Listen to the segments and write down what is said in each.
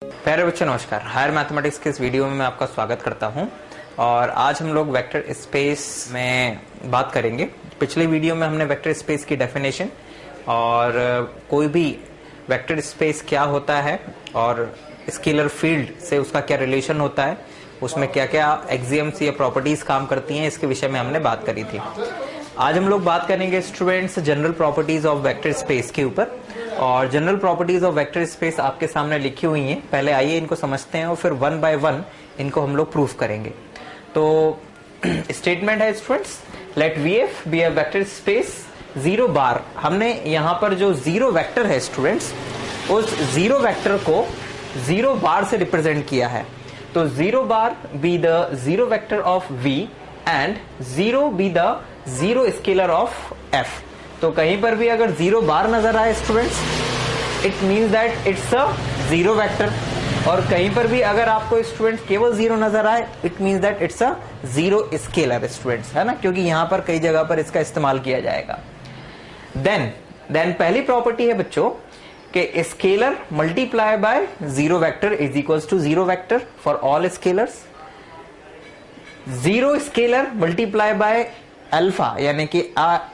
प्यारे बच्चों नमस्कार। हायर मैथमेटिक्स के इस वीडियो में मैं आपका स्वागत करता हूं और आज हम लोग वेक्टर स्पेस में बात करेंगे। पिछले वीडियो में हमने वेक्टर स्पेस की डेफिनेशन और कोई भी वेक्टर स्पेस क्या होता है और स्केलर फील्ड से उसका क्या रिलेशन होता है, उसमें क्या क्या एक्सियम्स या प्रॉपर्टीज काम करती हैं, इसके विषय में हमने बात करी थी। आज हम लोग बात करेंगे students general properties of vector space के ऊपर। और general properties of vector space आपके सामने लिखी हुई हैं। पहले आइए इनको समझते हैं और फिर वन बाय वन इनको हम लोग प्रूफ करेंगे। तो स्टेटमेंट है students, let V F be a vector space zero bar. हमने यहाँ पर जो जीरो वेक्टर है स्टूडेंट्स, उस जीरो वेक्टर को जीरो बार से रिप्रेजेंट किया है। तो zero bar be the zero vector of V and zero be the zero scalar of F. तो कहीं पर भी अगर जीरो बार नजर आए students, it means that it's a zero vector. और कहीं पर भी अगर आपको स्टूडेंट्स केवल जीरो नजर आए, it means that it's a zero scalar students, है ना, क्योंकि यहां पर कई जगह पर इसका इस्तेमाल किया जाएगा। देन पहली प्रॉपर्टी है बच्चों कि scalar multiply by zero vector is equals to zero vector for all scalars. Zero scalar multiply by alpha यानी कि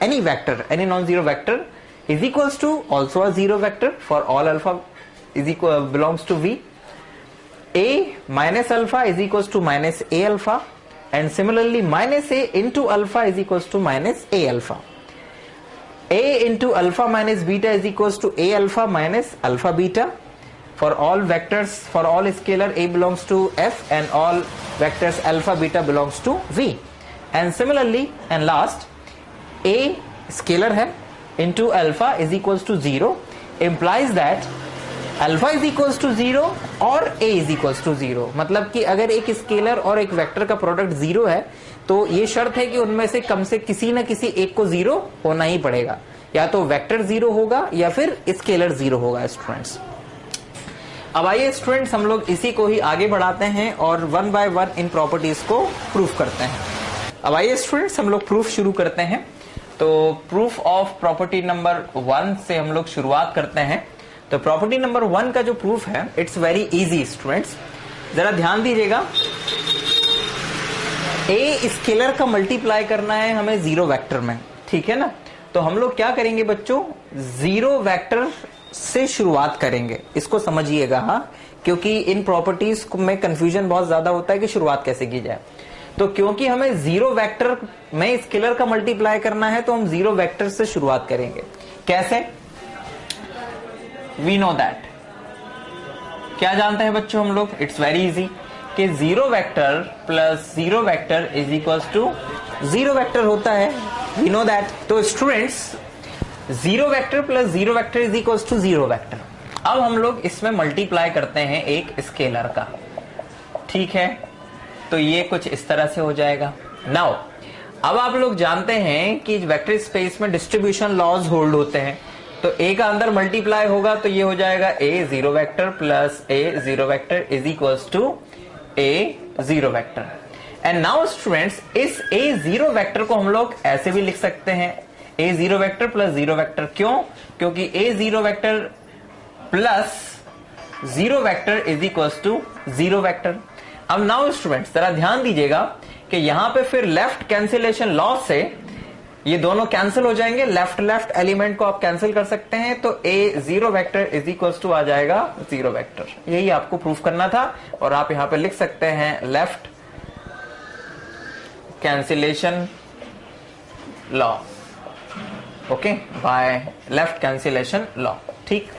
any vector, any non zero vector is equals to also a zero vector for all alpha is equal belongs to V. A minus alpha is equals to minus a alpha and similarly minus a into alpha is equals to minus a alpha. A into alpha minus beta is equals to a alpha minus alpha beta for all vectors, for all scalar a belongs to f and all vectors alpha beta belongs to v. And similarly and last, a scalar है into alpha is equals to 0 implies that alpha is equals to 0 और a is equals to 0। मतलब कि अगर एक scalar और एक vector का product 0 है तो ये शर्त है कि उनमें से कम से किसी न किसी एक को 0 होना ही पड़ेगा, या तो वेक्टर 0 होगा या फिर स्केलर 0 होगा स्टूडेंट्स। अब आइए स्टूडेंट्स हम लोग इसी को ही आगे बढ़ाते हैं और one by one in properties को प्रूफ करते हैं। अब आइए स्टूडेंट्स हम लोग प्रूफ शुरू करते हैं। तो प्रूफ ऑफ प्रॉपर्टी नंबर 1 से हम लोग शुरुआत करते हैं। तो प्रॉपर्टी नंबर 1 का जो प्रूफ है इट्स वेरी इजी स्टूडेंट्स, जरा ध्यान दीजिएगा। ए स्केलर का मल्टीप्लाई करना है हमें जीरो वेक्टर में, ठीक है ना। तो हम लोग क्या करेंगे बच्चों, जीरो वेक्टर से शुरुआत करेंगे। इसको समझिएगा हाँ, क्योंकि इन प्रॉपर्टीज में कंफ्यूजन बहुत ज्यादा होता है कि शुरुआत कैसे की जाए। तो क्योंकि हमें जीरो वेक्टर में स्केलर का मल्टीप्लाई करना है तो हम जीरो वेक्टर से शुरुआत करेंगे। कैसे? वी नो दैट, क्या जानते हैं बच्चों हम लोग, इट्स वेरी इजी कि zero vector plus zero vector is equals to zero vector होता है। We know that. तो students zero vector plus zero vector is equals to zero vector. अब हम लोग इसमें मल्टीप्लाई करते हैं एक स्केलर का, ठीक है। तो ये कुछ इस तरह से हो जाएगा। नाउ अब आप लोग जानते हैं कि वेक्टर स्पेस में डिस्ट्रीब्यूशन लॉज होल्ड होते हैं। तो ए का अंदर मल्टीप्लाई होगा तो ये हो जाएगा a zero vector plus a zero vector is equals to a zero vector. And now students is a zero vector को हम लोग ऐसे भी लिख सकते हैं, a zero vector plus zero vector. क्यों? क्योंकि a zero vector plus zero vector is equals to zero vector. अब नाउ स्टूडेंट्स जरा ध्यान दीजिएगा कि यहां पे फिर लेफ्ट कैंसिलेशन लॉ से ये दोनों कैंसिल हो जाएंगे, लेफ्ट एलिमेंट को आप कैंसिल कर सकते हैं। तो a zero vector is equals to आ जाएगा जीरो वेक्टर। यही आपको प्रूफ करना था और आप यहां पे लिख सकते हैं left cancellation law, okay, by left cancellation law, ठीक।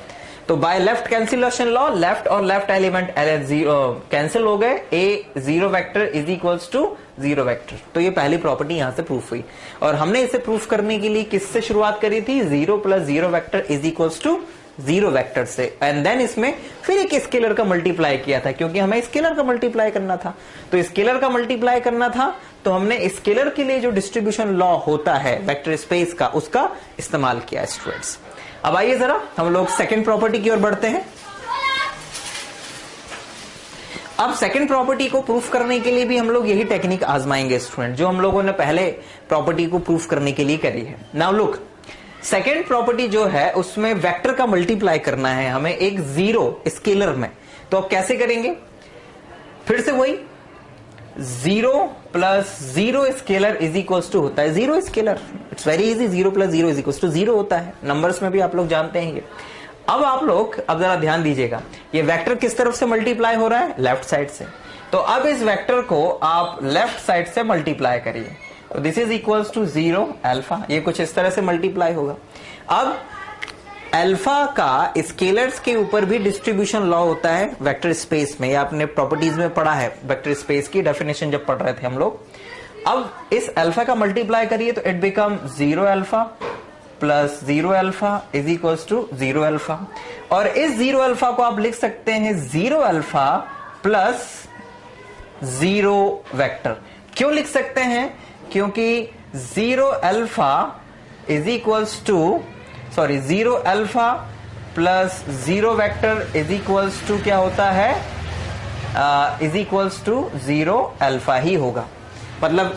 तो by left cancellation law left और लेफ्ट एलिमेंट कैंसिल हो गए, a zero vector is equals to zero vector. तो ये पहली प्रॉपर्टी यहां से प्रूफ हुई और हमने इसे प्रूफ करने के लिए किससे शुरुआत करी थी, zero plus zero vector is equals to zero vector से। एंड देन इसमें फिर एक स्केलर का मल्टीप्लाई किया था, क्योंकि हमें स्केलर का मल्टीप्लाई करना था। तो स्केलर का मल्टीप्लाई करना था तो हमने स्केलर के लिए जो डिस्ट्रीब्यूशन लॉ होता है वेक्टर स्पेस का, उसका इस्तेमाल किया स्टूडेंट्स। अब आइए जरा हम लोग सेकंड प्रॉपर्टी की ओर बढ़ते हैं। अब सेकंड प्रॉपर्टी को प्रूफ करने के लिए भी हम लोग यही टेक्निक आजमाएंगे स्टूडेंट, जो हम लोगों ने पहले प्रॉपर्टी को प्रूफ करने के लिए करी है। नाउ लुक, सेकेंड प्रॉपर्टी जो है उसमें वेक्टर का मल्टीप्लाई करना है हमें एक जीरो स्केलर में। तो अब कैसे करेंगे, फिर से वही 0 plus 0 scalar is equals to होता है 0 scalar, it's very easy, 0 plus 0 is equals to 0 होता है, नंबर्स में भी आप लोग जानते हैं ये। अब आप लोग अब जरा ध्यान दीजिएगा, ये वेक्टर किस तरफ से मल्टीप्लाई हो रहा है, लेफ्ट साइड से, तो अब इस वेक्टर को आप लेफ्ट साइड से मल्टीप्लाई करिए, तो this is equals to 0 alpha, ये कुछ इस तरह से मल्टीप्लाई होगा। अब अल्फा का स्केलर्स के ऊपर भी डिस्ट्रीब्यूशन लॉ होता है वेक्टर स्पेस में, या आपने प्रॉपर्टीज में पढ़ा है वेक्टर स्पेस की डेफिनेशन जब पढ़ रहे थे हम लोग। अब इस अल्फा का मल्टीप्लाई करिए तो it become 0 alpha plus 0 alpha is equals to 0 alpha, और इस 0 अल्फा को आप लिख सकते हैं 0 अल्फा प्लस 0 वेक्टर। क्यों लिख सकते हैं, क्योंकि 0 alpha is equals to 0 alpha plus 0 vector is equals to क्या होता है, इज इक्वल्स टू 0 अल्फा ही होगा। मतलब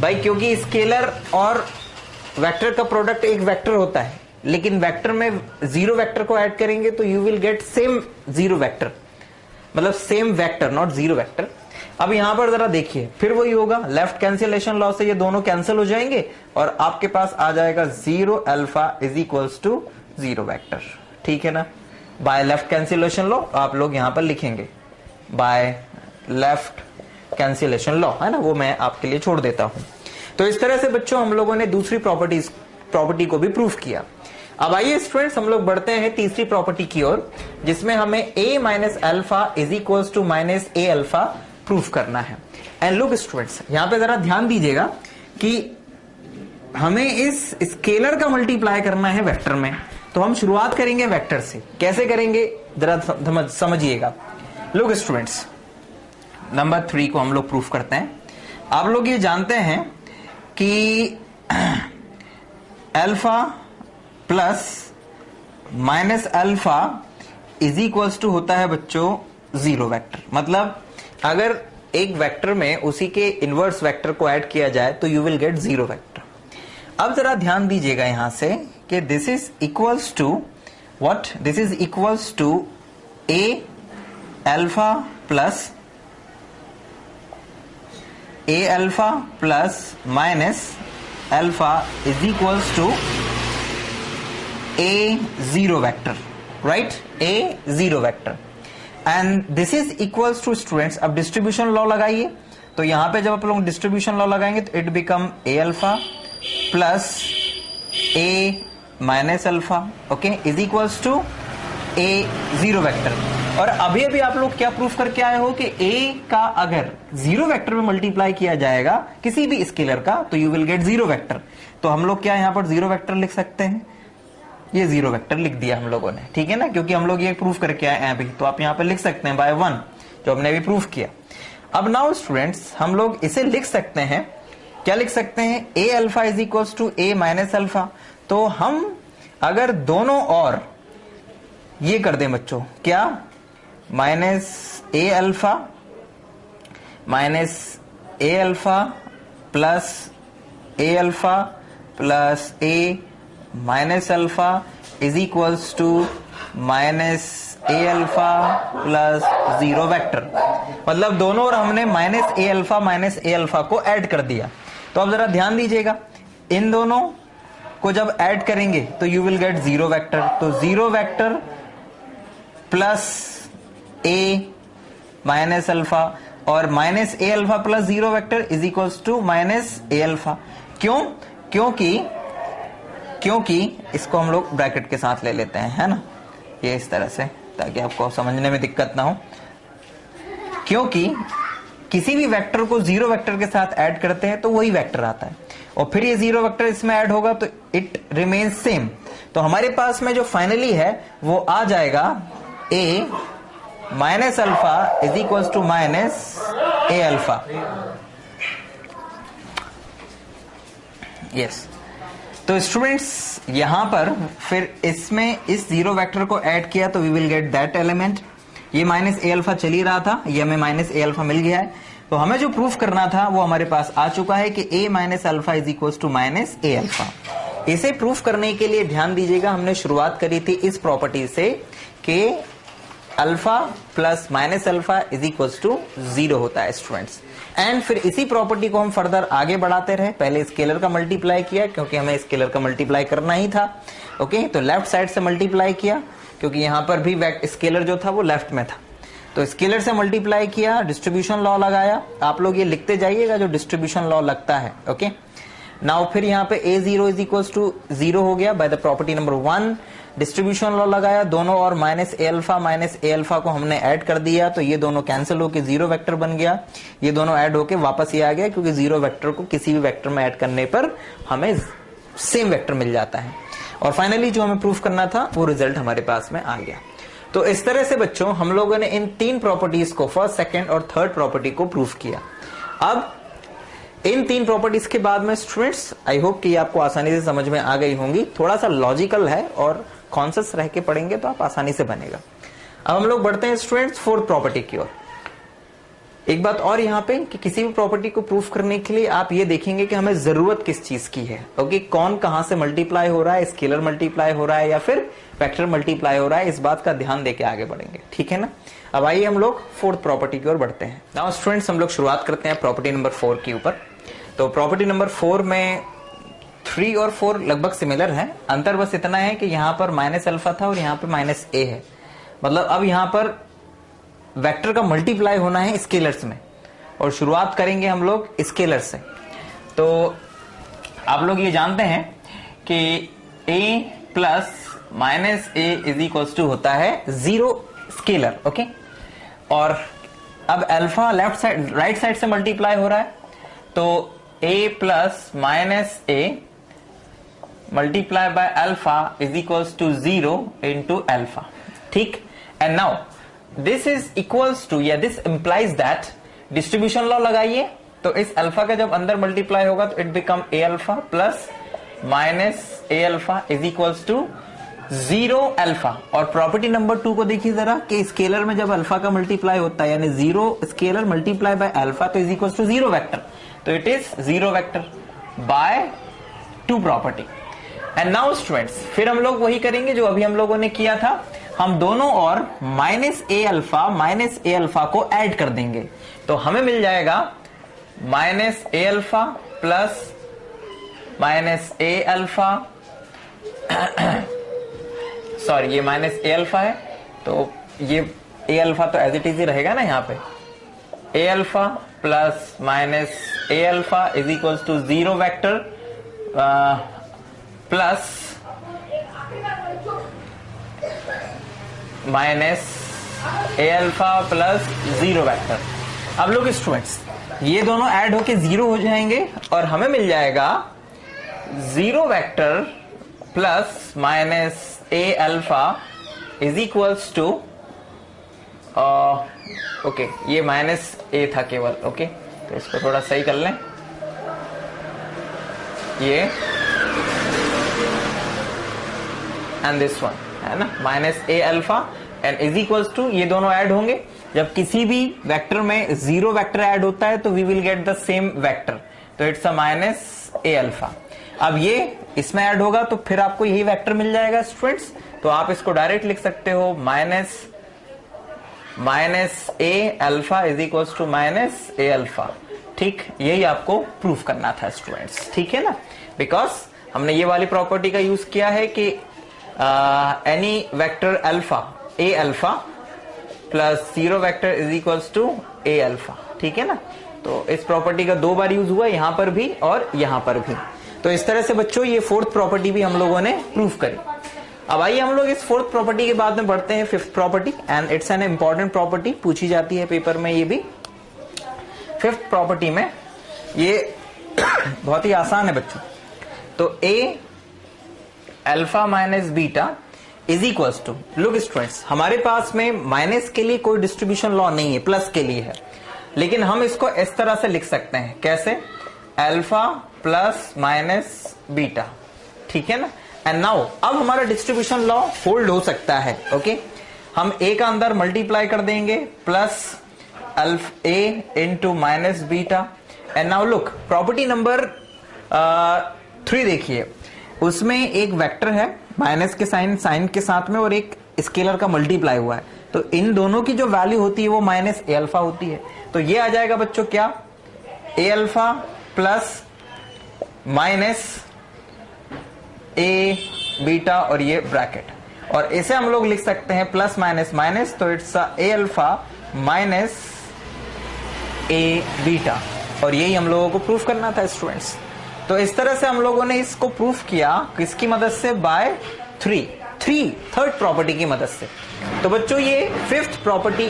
भाई क्योंकि स्केलर और वेक्टर का प्रोडक्ट एक वेक्टर होता है, लेकिन वेक्टर में 0 वेक्टर को ऐड करेंगे तो you will get same 0 vector, मतलब सेम वेक्टर नॉट 0 वेक्टर। अब यहां पर जरा देखिए, फिर वही होगा, लेफ्ट कैंसिलेशन लॉ से ये दोनों कैंसिल हो जाएंगे और आपके पास आ जाएगा 0 alpha is equals to 0 vector, ठीक है ना। बाय लेफ्ट कैंसिलेशन लॉ आप लोग यहां पर लिखेंगे, बाय लेफ्ट कैंसिलेशन लॉ है ना, वो मैं आपके लिए छोड़ देता हूं। तो इस तरह से बच्चों हम लोगों ने दूसरी प्रॉपर्टी को भी प्रूफ किया। अब आइए स्टूडेंट्स हम लोग बढ़ते हैं तीसरी प्रॉपर्टी की ओर, जिसमें हमें a minus alpha is equals to minus a alpha proof करना है। एंड लुक स्टूडेंट्स, यहां पे जरा ध्यान दीजिएगा कि हमें इस स्केलर का मल्टीप्लाई करना है वेक्टर में, तो हम शुरुआत करेंगे वेक्टर से। कैसे करेंगे जरा समझिएगा। लुक स्टूडेंट्स, नंबर 3 को हम लोग प्रूफ करते हैं। आप लोग ये जानते हैं कि alpha plus minus alpha is equals to होता है बच्चों 0 वेक्टर। मतलब अगर एक वेक्टर में उसी के इनवर्स वेक्टर को ऐड किया जाए तो यू विल गेट 0 वेक्टर। अब जरा ध्यान दीजिएगा यहां से कि this is equals to what, this is equals to a alpha plus a alpha plus minus alpha is equals to a 0 vector, right, a 0 vector. And this is equals to students, अब distribution law लगाइए, तो यहां पे जब आप लोग distribution law लगाएंगे तो it become a alpha plus a minus alpha, okay, is equals to a 0 vector. और अभी अभी आप लोग क्या प्रूफ करके आए हो कि a का अगर 0 वेक्टर में मल्टीप्लाई किया जाएगा किसी भी स्केलर का तो यू विल गेट 0 वेक्टर। तो हम लोग क्या यहां पर 0 वेक्टर लिख सकते हैं, ये 0 वेक्टर लिख दिया हम लोगों ने, ठीक है ना, क्योंकि हम लोग ये प्रूफ करके आए हैं अभी, तो आप यहां पर लिख सकते हैं बाय 1 जो हमने अभी प्रूफ किया। अब नाउ स्टूडेंट्स हम लोग इसे लिख सकते हैं, क्या लिख सकते हैं, a alpha is equals to a minus alpha. तो हम अगर दोनों और ये कर दें बच्चों, क्या, minus a alpha plus a alpha plus a minus alpha is equals to minus a alpha plus 0 vector. मतलब दोनों और हमने माइनस ए अल्फा को ऐड कर दिया। तो अब जरा ध्यान दीजिएगा, इन दोनों को जब ऐड करेंगे तो यू विल गेट 0 वेक्टर। तो 0 vector plus a minus alpha और minus a alpha plus 0 vector is equals to minus a alpha. क्यों, क्योंकि इसको हम लोग ब्रैकेट के साथ ले लेते हैं, है ना, ये इस तरह से, ताकि आपको समझने में दिक्कत ना हो। क्योंकि किसी भी वेक्टर को 0 वेक्टर के साथ ऐड करते हैं तो वही वेक्टर आता है, और फिर ये 0 वेक्टर इसमें ऐड होगा तो इट रिमेन्स सेम। तो हमारे पास में जो फाइनली है वो आ जाएगा a minus alpha is equals to minus a alpha. Yes, तो स्टूडेंट्स यहां पर फिर इसमें इस 0 वेक्टर को ऐड किया तो we will get that element. ये माइनस ए अल्फा चल ही रहा था, ये हमें माइनस ए अल्फा मिल गया है। तो हमें जो प्रूफ करना था वो हमारे पास आ चुका है कि a minus alpha is equals to minus a alpha. इसे प्रूफ करने के लिए ध्यान दीजिएगा, हमने शुरुआत करी थी इस प्रॉपर्टी से कि alpha plus minus alpha is equals to 0 होता है स्टूडेंट्स। एंड फिर इसी प्रॉपर्टी को हम फर्दर आगे बढ़ाते रहे। पहले स्केलर का मल्टीप्लाई किया क्योंकि हमें स्केलर का मल्टीप्लाई करना ही था। ओके, तो लेफ्ट साइड से मल्टीप्लाई किया क्योंकि यहां पर भी स्केलर जो था वो लेफ्ट में था, तो स्केलर से मल्टीप्लाई किया, डिस्ट्रीब्यूशन लॉ लगाया। आप लोग ये लिखते जाइएगा जो डिस्ट्रीब्यूशन लॉ लगता है। ओके, नाउ फिर यहाँ पे a0 इज इक्वल टू 0 हो गया by the property number 1। Distribution law लगाया दोनों और माइनस ए अल्फा को हमने ऐड कर दिया, तो ये दोनों कैंसिल होके 0 वेक्टर बन गया। ये दोनों ऐड होके वापस ये आ गया क्योंकि 0 वेक्टर को किसी भी वेक्टर में ऐड करने पर हमें सेम वेक्टर मिल जाता है। और फाइनली जो हमें प्रूफ करना था वो रिजल्ट हमारे पास में आ गया। तो इस तरह से बच्चों हम लोगों ने इन 3 प्रॉपर्टीज को, फर्स्ट, सेकंड और थर्ड प्रॉपर्टी को प्रूफ किया। अब इन 3 प्रॉपर्टीज के बाद में स्टूडेंट्स आई होप कि आपको आसानी से समझ में आ गई होंगी। थोड़ा सा लॉजिकल है और कॉन्शियस रह के पढ़ेंगे तो आप आसानी से बनेगा। अब हम लोग बढ़ते हैं स्टूडेंट्स फोर्थ प्रॉपर्टी की ओर। एक बात और यहाँ पे कि किसी भी प्रॉपर्टी को प्रूफ करने के लिए आप ये देखेंगे कि हमें जरूरत किस चीज की है। ओके, कौन कहां से मल्टीप्लाई हो रहा है, स्केलर मल्टीप्लाई हो रहा है या फिर वेक्टर मल्टीप्लाई हो रहा है, इस बात का ध्यान देके आगे बढ़ेंगे। ठीक है ना। अब आइए हम लोग फोर्थ प्रॉपर्टी की ओर बढ़ते हैं। नाउ स्टूडेंट्स हम लोग शुरुआत करते हैं प्रॉपर्टी नंबर 4 के ऊपर। तो प्रॉपर्टी नंबर 4 में 3 और 4 लगभग सिमिलर है। अंतर बस इतना है कि यहां पर माइनस अल्फा था और यहां पर माइनस ए है। मतलब अब यहां पर वेक्टर का मल्टीप्लाई होना है स्केलर्स में और शुरुआत करेंगे हम लोग स्केलर से। तो आप लोग ये जानते हैं कि a plus minus a is equal to होता है 0 स्केलर। ओके, और अब alpha left side right side से मल्टीप्लाई हो रहा है, तो a plus minus a multiply by alpha is equal to 0 into alpha. ठीक, and now this is equals to या this implies that distribution law लगाइए, तो इस अल्फा का जब अंदर मल्टीप्लाई होगा तो it become a alpha plus minus a alpha is equals to 0 alpha. और प्रॉपर्टी नंबर 2 को देखिए जरा कि स्केलर में जब अल्फा का मल्टीप्लाई होता है यानी 0 स्केलर मल्टीप्लाई बाय अल्फा तो इज इक्वल्स टू 0 वेक्टर, तो it is 0 vector by 2 property. And now students फिर हम लोग वही करेंगे जो अभी हम लोगों ने किया था, हम दोनों और माइनस ए अल्फा को ऐड कर देंगे, तो हमें मिल जाएगा minus a alpha plus minus a alpha sorry ये माइनस ए अल्फा है, तो ये ए अल्फा तो एज इट इज ही रहेगा ना यहाँ पे, a alpha plus minus a alpha is equal to 0 vector plus minus a alpha plus 0 vector. अब लोग स्टूडेंट्स ये दोनों ऐड होके 0 हो जाएंगे और हमें मिल जाएगा 0 vector plus minus a alpha is equals to okay ये माइनस ए था केवल। ओके, तो इसको थोड़ा सही कर लें, ये एंड दिस वन है ना, minus a alpha and is equals to ये दोनों ऐड होंगे। जब किसी भी वेक्टर में 0 वेक्टर ऐड होता है तो we will get the same vector, तो it's a minus a alpha. अब ये इसमें ऐड होगा तो फिर आपको यही वेक्टर मिल जाएगा स्टूडेंट्स, तो आप इसको डायरेक्ट लिख सकते हो minus a alpha is equals to minus a alpha. ठीक, यही आपको प्रूफ करना था स्टूडेंट्स। ठीक है ना, बिकॉज हमने ये वाली प्रॉपर्टी का यूज किया है कि any vector alpha a alpha plus 0 vector is equals to a alpha. ठीक है ना, तो इस प्रॉपर्टी का 2 बार यूज हुआ, यहां पर भी और यहां पर भी। तो इस तरह से बच्चों ये फोर्थ प्रॉपर्टी भी हम लोगों ने प्रूफ करी। अब आइए हम लोग इस फोर्थ प्रॉपर्टी के बाद में बढ़ते हैं fifth property, and it's an important property, पूछी जाती है पेपर में ये भी। फिफ्थ प्रॉपर्टी में ये बहुत ही आसान है बच्चों, तो a alpha minus beta is equals to, look students हमारे पास में माइनस के लिए कोई डिस्ट्रीब्यूशन लॉ नहीं है, प्लस के लिए है, लेकिन हम इसको इस तरह से लिख सकते हैं, कैसे, अल्फा प्लस माइनस बीटा। ठीक है ना, एंड नाउ अब हमारा डिस्ट्रीब्यूशन लॉ होल्ड हो सकता है। ओके, हम ए का अंदर मल्टीप्लाई कर देंगे plus alpha a into minus beta. And now look property number 3 देखिए, उसमें एक वेक्टर है माइनस के साइन के साथ में और एक स्केलर का मल्टीप्लाई हुआ है, तो इन दोनों की जो वैल्यू होती है वो माइनस ए अल्फा होती है। तो ये आ जाएगा बच्चों क्या, ए अल्फा प्लस माइनस ए बीटा और ये ब्रैकेट, और इसे हम लोग लिख सकते हैं प्लस माइनस माइनस, तो it's a alpha minus A beta, और यही हम लोगों को प्रूफ करना था स्टूडेंट्स। तो इस तरह से हम लोगों ने इसको प्रूफ किया किसकी मदद से, बाय थर्ड प्रॉपर्टी की मदद से। तो बच्चों ये फिफ्थ प्रॉपर्टी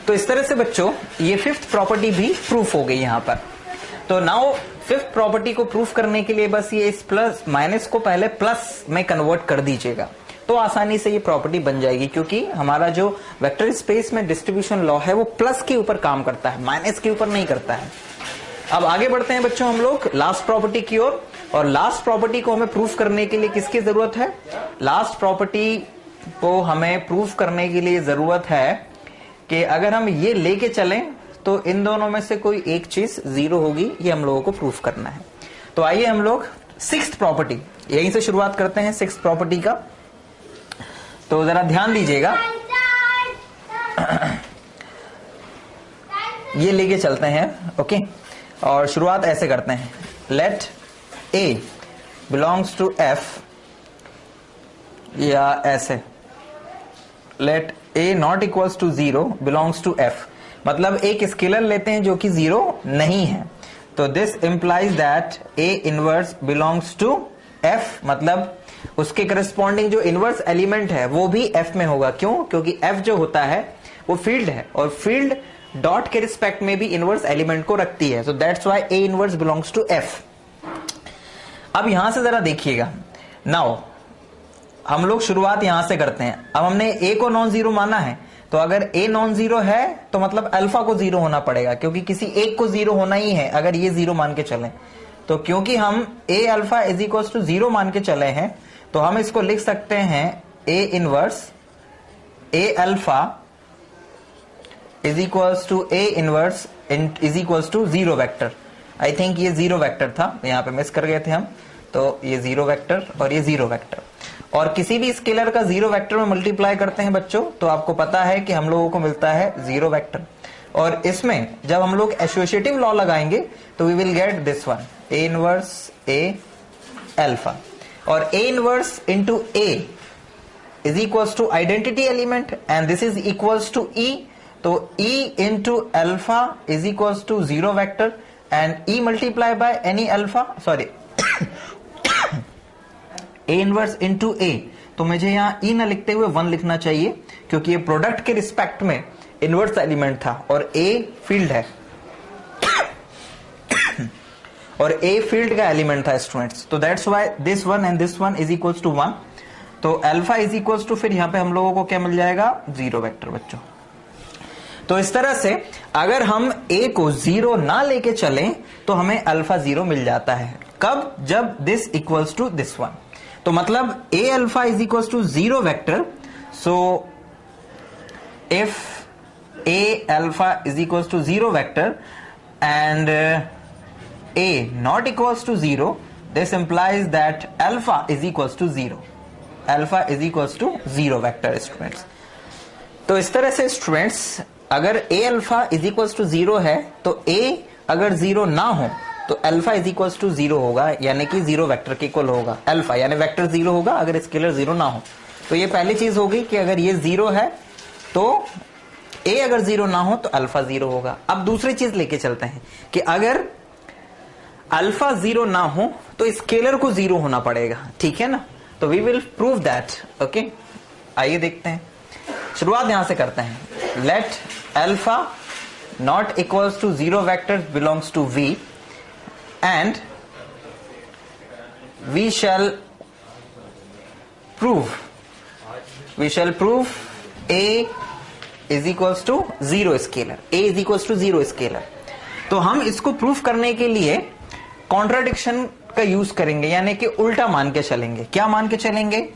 तो इस तरह से बच्चों ये फिफ्थ प्रॉपर्टी भी प्रूफ हो गई यहां पर। तो नाउ फिफ्थ प्रॉपर्टी को प्रूफ करने के लिए बस ये इस प्लस माइनस को पहले प्लस में कन्वर्ट कर दीजिएगा, तो आसानी से ये प्रॉपर्टी बन जाएगी, क्योंकि हमारा जो वेक्टर स्पेस में डिस्ट्रीब्यूशन लॉ है वो प्लस के ऊपर काम करता है, माइनस के ऊपर नहीं करता है। अब आगे बढ़ते हैं बच्चों हम लोग लास्ट प्रॉपर्टी की ओर, और लास्ट प्रॉपर्टी को हमें प्रूफ करने के लिए किसकी जरूरत है, लास्ट प्रॉपर्टी को हमें प्रूफ करने के लिए जरूरत है कि अगर हम ये लेके चलें तो इन दोनों में से कोई एक चीज जीरो होगी, ये हम लोगों को प्रूफ करना है। तो आइए हम लोग सिक्स्थ प्रॉपर्टी यहीं से शुरुआत करते हैं, सिक्स्थ प्रॉपर्टी का। तो जरा ध्यान दीजिएगा, ये लेके चलते हैं, ओके। और शुरुआत ऐसे करते हैं, let a belongs to F, या ऐसे let a not equals to zero belongs to F, मतलब एक स्केलर लेते हैं जो कि जीरो नहीं है। तो this implies that a inverse belongs to F, मतलब उसके करस्पॉन्डिंग जो इनवर्स एलिमेंट है वो भी एफ में होगा। क्यों? क्योंकि एफ जो होता है वो फील्ड है, और फील्ड डॉट के रिस्पेक्ट में भी इनवर्स एलिमेंट को रखती है। So that's why a inverse belongs to F. अब यहां से जरा देखिएगा, नाउ हम लोग शुरुआत यहां से करते हैं। अब हमने ए को नॉन जीरो माना है, तो अगर ए नॉन जीरो है तो मतलब अल्फा को जीरो होना पड़ेगा, क्योंकि किसी एक को जीरो होना ही है अगर ये जीरो मान के चलें। तो क्योंकि हम a alpha is equal to zero मान के चले हैं, तो हम इसको लिख सकते हैं a inverse a alpha is equals to a inverse is equals to zero vector. I think ये जीरो वेक्टर था, यहां पे मिस कर गए थे हम, तो ये जीरो वेक्टर और ये जीरो वेक्टर। और किसी भी स्केलर का जीरो वेक्टर में मल्टीप्लाई करते हैं बच्चों, तो आपको पता है कि हम लोगों को मिलता है जीरो वेक्टर। और इसमें जब हम लोग एसोसिएटिव लॉ लगाएंगे तो we will get this one, a inverse a alpha, और a inverse into a is equals to identity element, and this is equals to e. तो e into alpha is equals to zero vector, and e multiply by any alpha, sorry a inverse into a. तो मुझे यहां ई ना लिखते हुए one लिखना चाहिए, क्योंकि ये प्रोडक्ट के रिस्पेक्ट में इनवर्स एलिमेंट था, और ए फील्ड है और ए फील्ड का एलिमेंट था स्टूडेंट्स। तो that's why this one and this one is equals to one. तो अल्फा इज इक्वल्स टू, फिर यहां पे हम लोगों को क्या मिल जाएगा, जीरो वेक्टर बच्चों। तो इस तरह से अगर हम ए को जीरो ना लेके चलें तो हमें अल्फा जीरो मिल जाता है। कब? जब this equals to this one. तो मतलब a alpha is equals to zero vector, so if a alpha is equals to zero vector and a not equals to zero, this implies that alpha is equals to zero, alpha is equals to zero vector students. तो इस तरह से students अगर a alpha is equals to zero है, तो a अगर zero ना हो तो alpha is equals to zero होगा, यानी कि जीरो वेक्टर के इक्वल होगा। अल्फा यानी वेक्टर जीरो होगा अगर स्केलर जीरो ना हो। तो ये पहली चीज होगी कि अगर ये जीरो है तो ए अगर जीरो ना हो तो अल्फा जीरो होगा। अब दूसरी चीज लेके चलते हैं कि अगर अल्फा जीरो ना हो तो स्केलर को जीरो होना पड़ेगा, ठीक है ना। तो we will prove that, okay. आइए देखते हैं, शुरुआत यहां से करते हैं। Let alpha not equals to zero vector belongs to V, and we shall prove a is equals to zero scalar, a is equals to zero scalar। तो हम इसको प्रूफ करने के लिए कॉन्ट्राडिक्शन का यूज करेंगे, यानी कि उल्टा मान के चलेंगे। क्या मान के चलेंगे?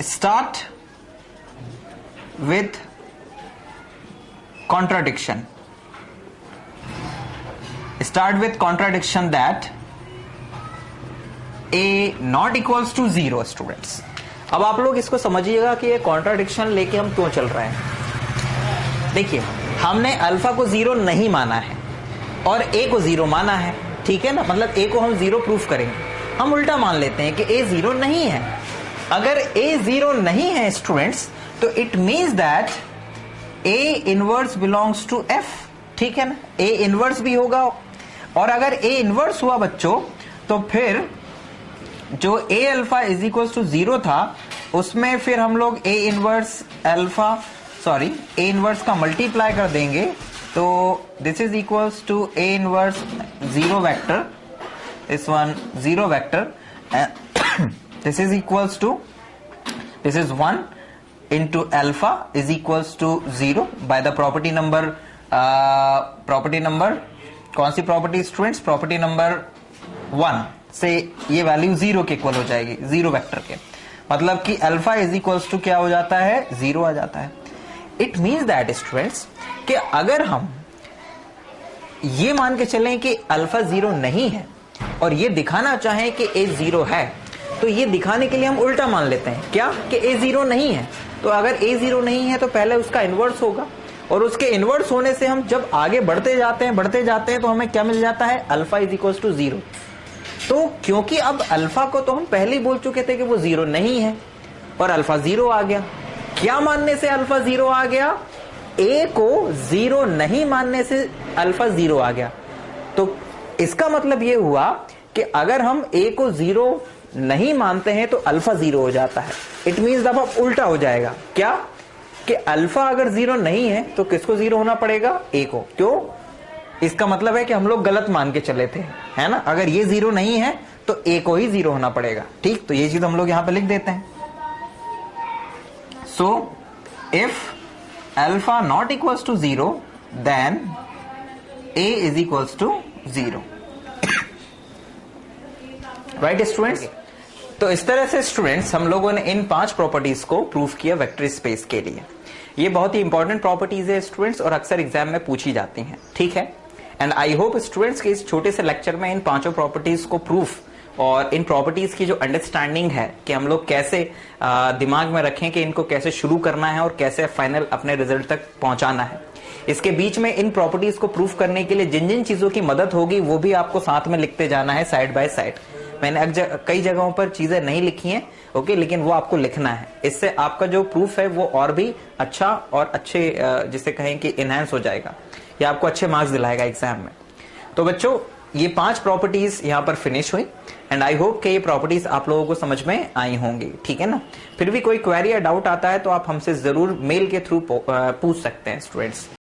Start with contradiction, start with contradiction that a not equals to 0 students. अब आप लोग इसको समझिएगा कि ये कॉन्ट्राडिक्शन लेके हम क्यों चल रहे हैं। देखिए, हमने अल्फा को 0 नहीं माना है और ए को 0 माना है, ठीक है ना, मतलब ए को हम 0 प्रूफ करेंगे। हम उल्टा मान लेते हैं कि ए 0 नहीं है। अगर ए 0 नहीं है स्टूडेंट्स, तो it means that a inverse belongs to F, ठीक है ना, ए इनवर्स भी होगा। और अगर ए इनवर्स हुआ बच्चों, तो फिर जो ए अल्फा इज इक्वल टू 0 था, उसमें फिर हम लोग ए इनवर्स का मल्टीप्लाई कर देंगे, तो this is equals to a inverse 0 vector, this one 0 vector, this is equals to, this is 1 into alpha is equals to 0 by the property number कौन सी प्रॉपर्टी स्टूडेंट्स, प्रॉपर्टी नंबर 1 से ये value 0 के equal हो जाएगी, 0 vector के, मतलब कि alpha is equals to क्या हो जाता है, 0 आ जाता है। इट मीन्स दैट स्टूडेंट्स कि अगर हम ये मान के चलें कि अल्फा 0 नहीं है और ये दिखाना चाहें कि ए 0 है, तो ये दिखाने के लिए हम उल्टा मान लेते हैं, क्या, कि ए 0 नहीं है। तो अगर ए 0 नहीं है तो पहले उसका इनवर्स होगा, और उसके इनवर्स होने से हम जब आगे बढ़ते जाते हैं तो हमें क्या मिल जाता है, अल्फा इज इक्वल टू 0। तो क्योंकि अब अल्फा को तो हम पहले ही बोल चुके थे कि वो 0 नहीं है और अल्फा 0 आ गया। क्या मानने से अल्फा 0 आ गया, ए को 0 नहीं मानने से अल्फा 0 आ गया। तो इसका मतलब ये हुआ कि अगर हम ए को 0 नहीं मानते हैं तो अल्फा 0 हो जाता है। इट मीन्स अब उल्टा हो जाएगा, क्या, कि अल्फा अगर 0 नहीं है तो किसको 0 होना पड़ेगा, ए को। क्यों, इसका मतलब है कि हम लोग गलत मान के चले थे, है ना। अगर ये 0 नहीं है तो ए को ही 0 होना पड़ेगा, ठीक। तो ये चीज हम लोग यहां पे लिख देते हैं। So if alpha not equals to 0 then a is equals to 0, right students. तो इस तरह से स्टूडेंट्स हम लोगों ने इन 5 प्रॉपर्टीज को प्रूफ किया वेक्टर स्पेस के लिए। ये बहुत ही इंपॉर्टेंट प्रॉपर्टीज है स्टूडेंट्स और अक्सर एग्जाम में पूछी जाती हैं, ठीक है। एंड आई होप स्टूडेंट्स के इस छोटे से लेक्चर में इन 5 प्रॉपर्टीज को प्रूफ और इन प्रॉपर्टीज की जो अंडरस्टैंडिंग है कि हम लोग कैसे दिमाग में रखें कि इनको कैसे शुरू करना है और कैसे फाइनल अपने रिजल्ट तक पहुंचाना है। इसके बीच में इन प्रॉपर्टीज को प्रूफ करने के लिए जिन जिन चीजों की मदद होगी वो भी आपको साथ में लिखते जाना है, साइड बाय साइड। मैंने कई जगहों पर चीजें नहीं लिखी हैं, ओके, लेकिन वो आपको लिखना है। इससे आपका जो प्रूफ है वो और भी अच्छा और अच्छे जिसे कहें कि इनहैंस हो जाएगा, या आपको अच्छे मार्क्स दिलाएगा एग्जाम में। तो बच्चों, ये 5 प्रॉपर्टीज यहाँ पर फिनिश हुई एंड आई होप कि ये प्रॉपर्टीज आप लोगों को समझ में आई होंगी, ठीक है ना। फिर भी कोई क्वेरी या डाउट आता है तो आप हमसे जरूर मेल के थ्रू पूछ सकते हैं स्टूडेंट्स।